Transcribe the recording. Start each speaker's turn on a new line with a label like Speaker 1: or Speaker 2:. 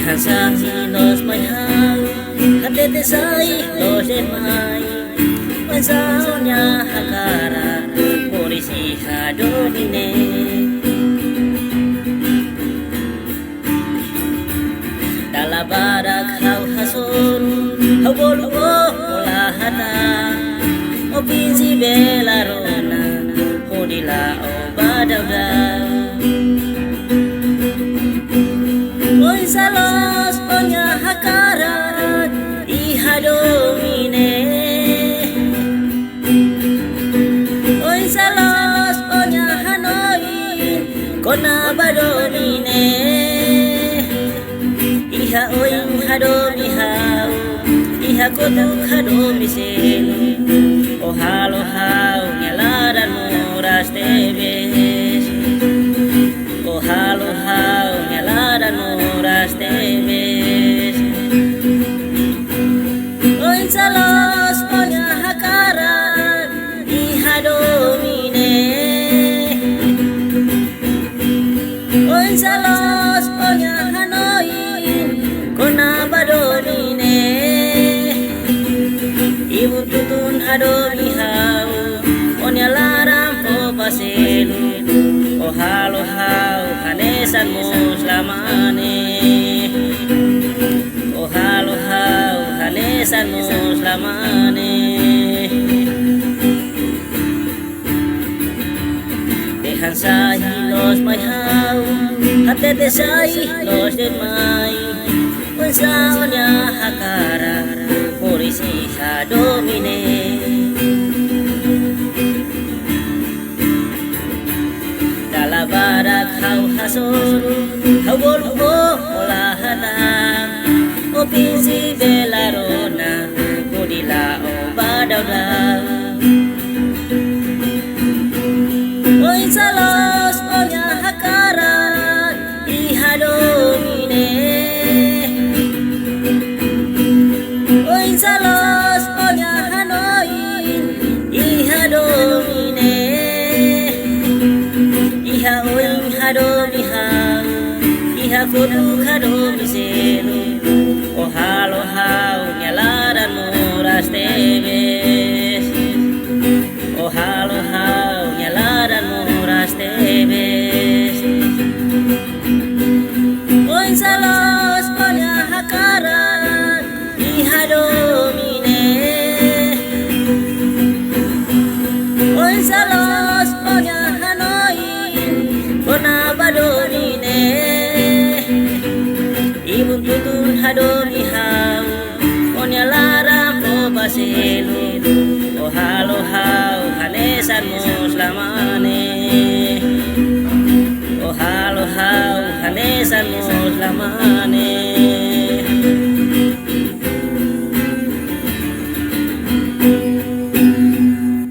Speaker 1: Dejan los mayhang hatete sai los demai Pansaunya hakara polisi hadomine Dalabarak hau hasun hau boluo mulahata Opinsi belarona hodila obadauda Oy salos onya hakarat ihadomine Oy salos onya hanoi kona badomine Iha oy hadomi hau iha kotu hadomi senu O halo hau nyalaran muras tebes O halo hau nyalaran muras tebes Oy salos onya hakaran ihadomine Oy salos onya hanoi kona badomine Ibu tutun adomi hau onya larang po paselu O halo hau hanesan muslamane O halo hau hanesan muslamane Dejan sai los mayhau hatete sai los demai Pansaunya hakara polisi hadomine Dalabarak hau hasun hau boluo mulahata Opinsi belarona hodila obadauda Oy salos onya hakarat ihadomine Oy salos onya hanoi ihadomine Iha oy hadomi hau iha kotu hadomi senu O halo hau nyalaran muras tebes O halo hau nyalaran muras tebes Oy salos onya hakaran ihadomine Oy salos onya hanoi kona badomine Ibun tutun hadomi hau onya larang po baselu O halo hau hanesan muslamane O halo hau hanesan muslamane